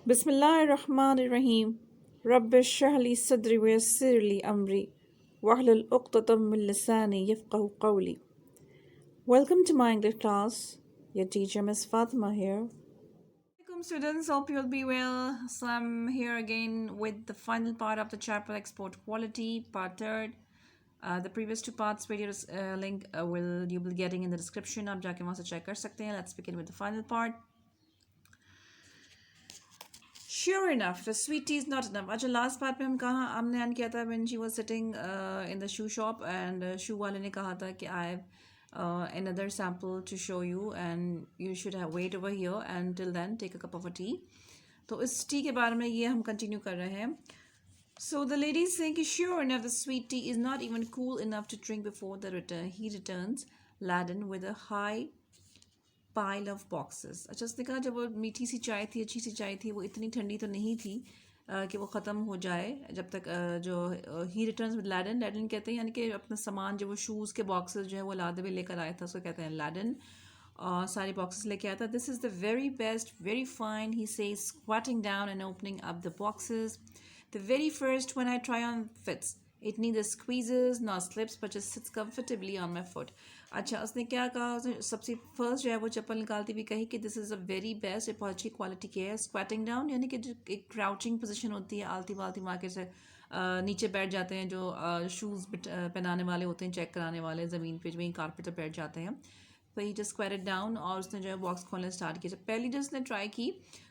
बिस्मिल्लाहिर्रहमानिर्रहीम रब्बिश्रह ली सदरी वयस्सिर ली अमरी wahlul uqdatam min lisani yafqahu qawli. Welcome to my English class. Your teacher Miss Fatima here. Welcome students, hope you'll be well. So I'm here again with the final part of the chapter export quality, part third. The previous two parts videos link will you will be getting in the description. आप जाके वहाँ से check कर सकते हैं. Let's begin with the final part. Sure enough, the sweet tea is not enough. अच्छा last part में हम कहा हमने अन किया था when she was sitting in the shoe shop and shoe वाले ने कहा था कि I have another sample to show you and you should have wait over here and till then take a cup of a tea. तो इस T के बारे में ये हम कंटिन्यू कर रहे हैं. So the lady is saying sure enough the sweet tea is not even cool enough to drink before the return. He returns laden with a high pile of boxes. अच्छा उसने कहा जब वो मीठी सी चाय थी, अच्छी सी चाय थी, वो इतनी ठंडी तो नहीं थी कि वो ख़त्म हो जाए जब तक जो ही रिटर्न्स विद लैडन. लैडन कहते हैं यानी कि अपना सामान जो वो शूज़ के बॉक्सेस जो है वो लादे हुए लेकर आया था, उसको कहते हैं लैडन. सारे बॉक्सेस लेके आया था. This is the very best, very fine, he says squatting down and opening up the boxes. The very first when I try on fits. It neither squeezes nor slips but just sits comfortably on my foot. अच्छा उसने क्या कहा, उसने सबसे first जो है वो चप्पल निकालती हुई कही कि this is a very best, बहुत अच्छी क्वालिटी की है. स्क्वाटिंग डाउन यानी कि जो एक क्राउचिंग पोजीशन होती है, आलती बालती मार से नीचे बैठ जाते हैं जो शूज़ पहनाने वाले होते हैं, चेक कराने वाले, ज़मीन पे वहीं कारपेट पर बैठ जाते हैं. तो ही जस्ट स्क्वाटेड डाउन और उसने जो है बॉक्स खोलने स्टार्ट किया. जब पहली जो उसने ट्राई की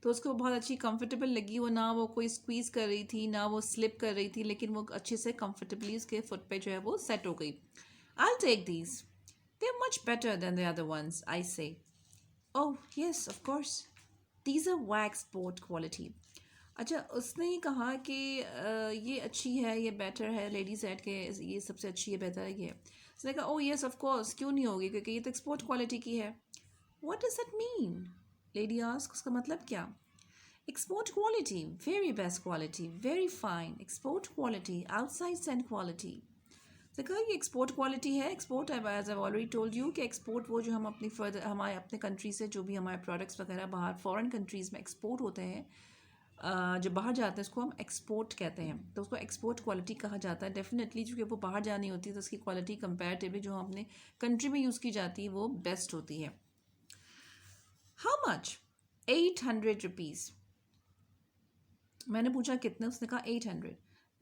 तो उसको बहुत अच्छी कंफर्टेबल लगी. वो ना वो कोई स्क्वीज़ कर रही थी ना वो स्लिप कर रही थी, लेकिन वो अच्छे से कंफर्टेबली उसके फुट पे जो है वो सेट हो गई. I take these, they are much better than the other ones, I say. Oh yes of course, these are wax boat quality. अच्छा उसने ही कहा कि ये अच्छी है, ये बेटर है. लेडीज सेड के ये सबसे अच्छी है, बेहतर है ये. उसने कहा ओह यस ऑफ कोर्स, क्यों नहीं होगी, क्योंकि ये तो एक्सपोर्ट क्वालिटी की है. What does that mean, lady ask, उसका मतलब क्या. Export quality, very best quality, very fine export quality, outside send quality. तो कहा ये एक्सपोर्ट क्वालिटी है. Export as I already told you कि एक्सपोर्ट वो जो हम अपनी फर्दर हमारे अपने कंट्री से जो भी हमारे प्रोडक्ट्स वगैरह बाहर फॉरेन कंट्रीज़ में एक्सपोर्ट होते हैं, जो बाहर जाते हैं उसको हम एक्सपोर्ट कहते हैं. तो उसको एक्सपोर्ट क्वालिटी कहा जाता है. डेफिनेटली चूँकि वो बाहर जानी होती है तो उसकी क्वालिटी कंपैरेटिवली जो हम अपने कंट्री में यूज़ की जाती है वो बेस्ट होती है. How much, 800 rupees. मैंने पूछा कितने, उसने कहा 800.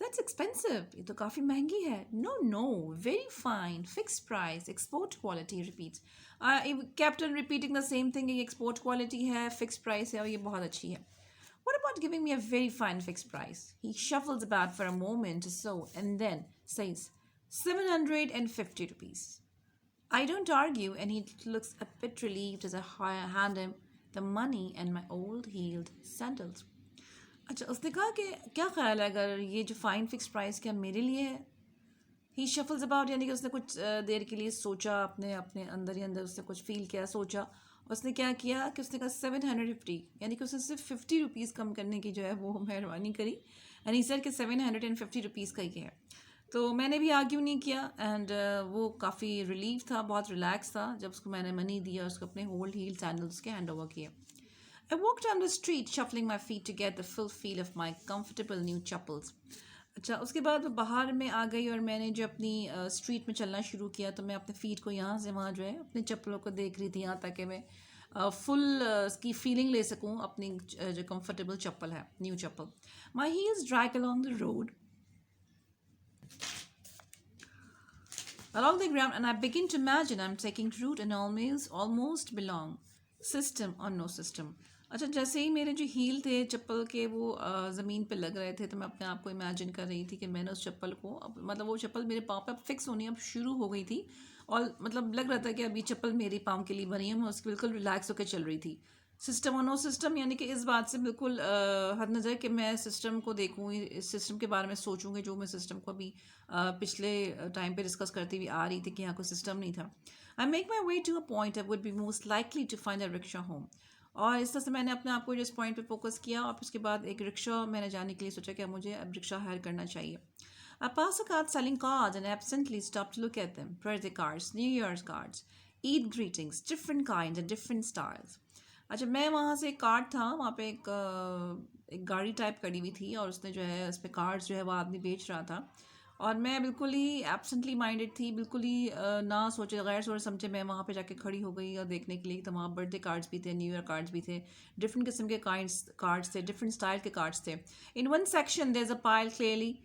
दैट्स एक्सपेंसिव, ये तो काफ़ी महंगी है. No no, very fine, fix price, export quality. Repeats captain repeating the same thing. ये एक्सपोर्ट क्वालिटी है, फिक्स प्राइस है और ये बहुत अच्छी है. What about giving me a very fine fixed price? He shuffles about for a moment or so and then says, 750 rupees. I don't argue, and he looks a bit relieved as I hand him the money and my old heeled sandals. अच्छा उसने कहा कि क्या ख्याल है अगर ये जो फाइन फिक्स प्राइस क्या मेरे लिए है. ही शफल्स अबाउट यानी कि उसने कुछ देर के लिए सोचा, अपने अपने अंदर ही अंदर उसने कुछ फील किया, सोचा. उसने क्या किया कि उसने कहा 750, यानी कि उसने सिर्फ 50 रुपीज़ कम करने की जो है वो मेहरबानी करी. एंड ही सेड कि 750 रुपीज़ का ही है. तो मैंने भी आर्ग्यू नहीं किया एंड वो काफ़ी रिलीफ था, बहुत रिलैक्स था जब उसको मैंने मनी दिया, उसको अपने होल्ड हील सैंडल्स के हैंड ओवर किया. I walked down the street shuffling my feet to get the full feel of my comfortable new chappals. अच्छा उसके बाद मैं बाहर में आ गई और मैंने जो अपनी स्ट्रीट में चलना शुरू किया तो मैं अपने फीट को यहाँ से वहाँ जो है अपने चप्पलों को देख रही थी, यहाँ ताकि मैं फुल इसकी फीलिंग ले सकूँ अपनी जो कंफर्टेबल चप्पल है, new chappal. My heels drag along the road along the ground and I begin to imagine I'm taking root and almost belong. System or no system. अच्छा जैसे ही मेरे जो हील थे चप्पल के वो ज़मीन पे लग रहे थे तो मैं अपने आप को इमेजिन कर रही थी कि मैंने उस चप्पल को मतलब वो चप्पल मेरे पाँव पे अब फिक्स होनी अब शुरू हो गई थी और मतलब लग रहा था कि अभी चप्पल मेरी पाँव के लिए बनी है. मैं उसकी बिल्कुल रिलैक्स होकर चल रही थी. सिस्टम और नो सिस्टम यानी कि इस बात से बिल्कुल हद नज़र कि मैं सिस्टम को देखूँ, इस सिस्टम के बारे में सोचूँगी जो मैं सिस्टम को अभी पिछले टाइम पे डिस्कस करती हुई आ रही थी कि यहाँ कोई सिस्टम नहीं था. I make my way to a point I would be most likely to find a rickshaw home. और इस तरह से मैंने अपने आप को इस पॉइंट पे फोकस किया और उसके बाद एक रिक्शा मैंने जाने के लिए सोचा कि मुझे अब रिक्शा हायर करना चाहिए. I pass a cart selling cards and absently stop to look at them. Birthday cards, New Year's cards, Eid greetings, different kinds and different styles. अच्छा, मैं वहाँ से एक कार्ड था, वहाँ पे एक गाड़ी टाइप खड़ी हुई थी और उसने जो है उस पे कार्ड्स जो है वो आदमी बेच रहा था। और मैं बिल्कुल ही एब्सेंटली माइंडेड थी, बिल्कुल ही ना सोचे गैर सोचे समझे मैं वहाँ पे जाके खड़ी हो गई और देखने के लिए। तो वहाँ बर्थडे कार्ड्स भी थे, न्यू ईयर कार्ड्स भी थे, डिफरेंट किस्म के कार्ड्स थे, डिफरेंट स्टाइल के कार्ड्स थे। In one section there is a pile clearly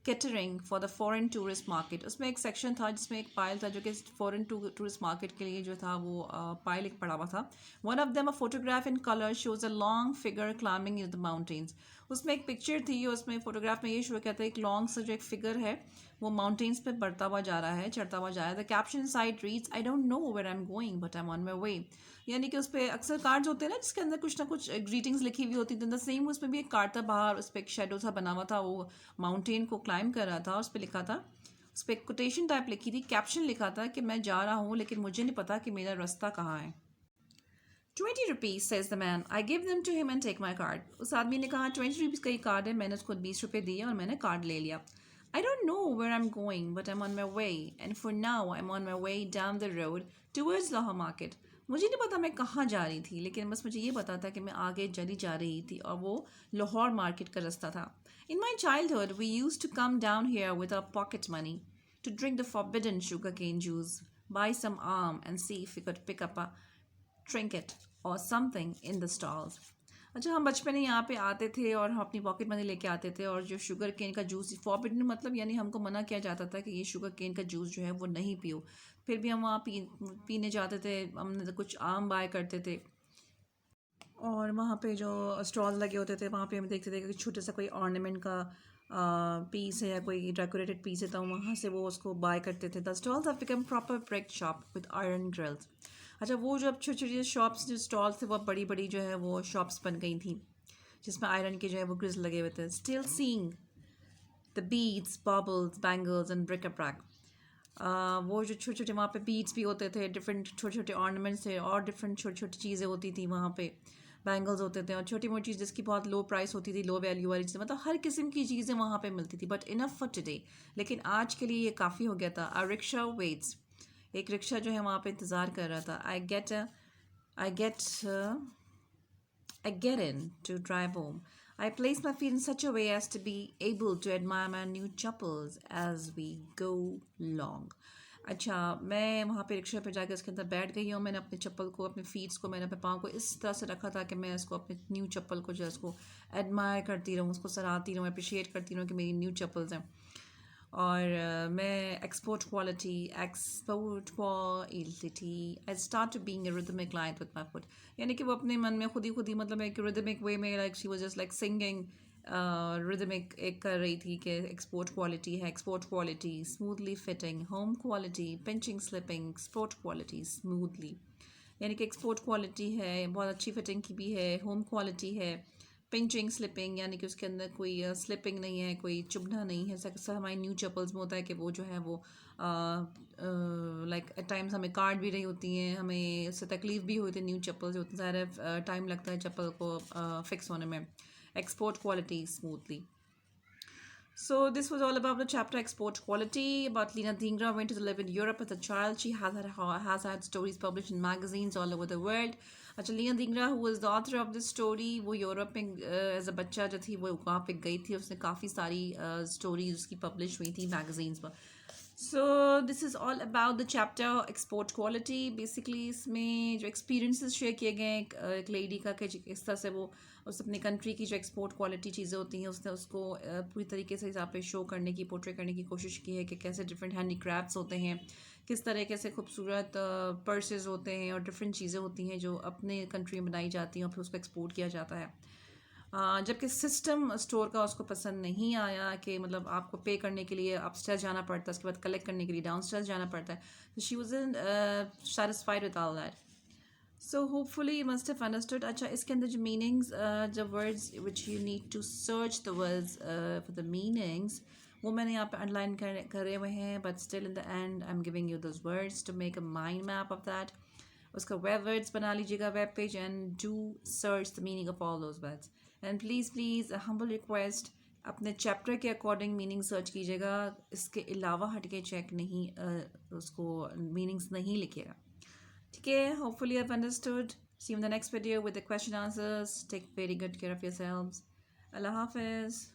catering for the foreign tourist market. उसमें एक सेक्शन था जिसमें एक पायल था जो कि फॉरेन टूरिस्ट मार्केट के लिए जो था वो पायल एक पड़ा हुआ था। One of them a photograph in colour shows a long figure climbing in the mountains. उसमें एक पिक्चर थी, उसमें फोटोग्राफ में ये शो कहता है एक लॉन्ग सा जो एक फिगर है वो माउंटेन्स पे बढ़ता हुआ जा रहा है, चढ़ता हुआ जा रहा है। The caption side reads I don't know where I am going but I am on my way. यानी कि उस पर अक्सर कार्ड्स होते हैं ना जिसके अंदर कुछ ना कुछ ग्रीटिंग्स लिखी हुई होती थी। द सेम उसमें भी एक कार्ड था, बाहर उस पर एक शेडो सा बना हुआ था, वो माउंटेन को क्लाइंब कर रहा था। उस पर लिखा था, उस पर कोटेशन टाइप लिखी थी, कैप्शन लिखा था कि मैं जा रहा हूँ लेकिन मुझे नहीं पता कि मेरा रास्ता कहाँ है। 20 rupees, says the man. I give them to him and take my card. उस आदमी ने कहा 20 rupees का ही कार्ड है, मैंने उसको 20 रुपये दिए और मैंने कार्ड ले लिया। I don't know where I'm going, but I'm on my way. And for now, I'm on my way down the road towards Lahore Market. मुझे नहीं पता मैं कहाँ जा रही थी, लेकिन बस मुझे ये पता था कि मैं आगे चली जा रही थी और वो लाहौर मार्केट का रास्ता था। In my childhood, we used to come down here with our pocket money to drink the forbidden sugarcane juice, buy some and see if we could pick up a trinket or something in the stalls. अच्छा, हम बचपन में यहाँ पे आते थे और हम अपनी पॉकेट मनी लेके आते थे और जो शुगर केन का जूस, फॉरबिडन मतलब यानी हमको मना किया जाता था कि ये शुगर केन का जूस जो है वो नहीं पियो। फिर भी हम वहाँ पीने जाते थे, हम कुछ आम बाय करते थे और वहाँ पे जो स्टॉल्स लगे होते थे वहाँ पे हम देखते थे कि छोटे सा कोई ऑर्नामेंट का पीस है या कोई डेकोरेटेड पीस है, तो वहाँ से वो उसको बाय करते थे। The stalls have become proper brick shop with iron grills. अच्छा, वो जो अब छोटी छोटी शॉप्स जो स्टॉल्स थे वो बड़ी बड़ी जो है वो शॉप्स बन गई थी जिसमें आयरन के जो है वो ग्रिल्स लगे हुए थे। Still seeing the beads, bubbles, bangles and bric brac. वो जो छोटे छोटे वहाँ पे बीड्स भी होते थे, डिफरेंट छोटे छोटे ऑर्नामेंट्स थे और डिफरेंट छोटी छोटी चीज़ें होती थी वहाँ पे, बैंगल्स होते थे और छोटी मोटी चीज़ जिसकी बहुत लो प्राइस होती थी, लो वैल्यू वाली चीज़ें, मतलब हर किस्म की चीज़ें वहाँ पे मिलती थी। बट इनफ फॉर टुडे, लेकिन आज के लिए ये काफ़ी हो गया था। आ रिक्शा वेट्स, एक रिक्शा जो है वहाँ पे इंतज़ार कर रहा था। I get I get in to drive home. I place my feet in such a way as to be able to admire my new chappals as we go along. अच्छा, मैं वहाँ पे रिक्शा पे जाकर उसके अंदर बैठ गई हूँ। मैंने अपने चप्पल को, अपने फीट्स को, मैंने अपने पाँव को इस तरह से रखा था कि मैं उसको, अपने न्यू चप्पल को जो है उसको एडमायर करती रहूँ, उसको सराहती रहूँ, अप्रिशिएट करती रहूँ कि मेरी न्यू चप्पल्स हैं। और मैं export quality I start to being a rhythmic line with my foot. यानी कि वो अपने मन में खुद ही मतलब एक रिदमिक वे में, like she was just like singing rhythmic एक कर रही थी कि एक्सपोर्ट क्वालिटी है, export quality smoothly fitting, home quality pinching slipping, export quality smoothly. यानी कि एक्सपोर्ट क्वालिटी है, बहुत अच्छी फिटिंग की भी है, होम क्वालिटी है, पिंचिंग स्लिपिंग यानी कि उसके अंदर कोई स्लिपिंग नहीं है, कोई चुभना नहीं है। ऐसा हमारी न्यू चप्पल्स में होता है कि वो जो है वो लाइक एट टाइम्स हमें काट भी रही होती हैं, हमें उससे तकलीफ भी होती है। न्यू चप्पल्स होती हैं, ज़्यादा टाइम लगता है चप्पल को फिक्स होने में। Export quality smoothly. So this was all about the chapter export quality, about Lena Dhingra went to live in Europe as a child. She has had stories published in magazines all over the world. अच्छा, Leena Dhingra who was the author of this story, वो Europe में as a बच्चा जो थी वो वहाँ पे गई थी, उसने काफ़ी सारी स्टोरीज उसकी पब्लिश हुई थी मैगजीन्स पर। So this is all about the chapter export quality. Basically इसमें जो एक्सपीरियंसेस शेयर किए गए हैं एक लेडी का कि इस तरह से वो उस अपनी कंट्री की जो एक्सपोर्ट क्वालिटी चीज़ें होती हैं उसने उसको पूरी तरीके से यहाँ पे शो करने की, पोर्ट्रे करने की कोशिश की है कि कैसे डिफरेंट हैंडीक्राफ्ट्स होते हैं, किस तरीके से खूबसूरत पर्सेस होते हैं और डिफरेंट चीज़ें होती हैं जो अपने कंट्री में बनाई जाती हैं और फिर उसको एक्सपोर्ट किया जाता है। जबकि सिस्टम स्टोर का उसको पसंद नहीं आया कि मतलब आपको पे करने के लिए अपस्टेयर्स जाना पड़ता है, उसके बाद कलेक्ट करने के लिए डाउनस्टेयर्स जाना पड़ता है। तो she wasn't satisfied with all that. So hopefully you must have understood. अच्छा, इसके अंदर जो मीनिंग्स, जब words which you need to search the words for the meanings, वो मैंने यहाँ पे अंडरलाइन करे हुए हैं। But still in the end I am giving you those words to make a mind map of that. उसका web words बना लीजिएगा web page and do search the meaning of all those words. And please humble request, अपने chapter के according meaning search कीजिएगा, इसके अलावा हटके check नहीं उसको मीनिंग्स नहीं लिखिएगा। ठीक है, hopefully I have understood. See you in the next video with the question answers. Take very good care of yourselves. Allah Hafiz.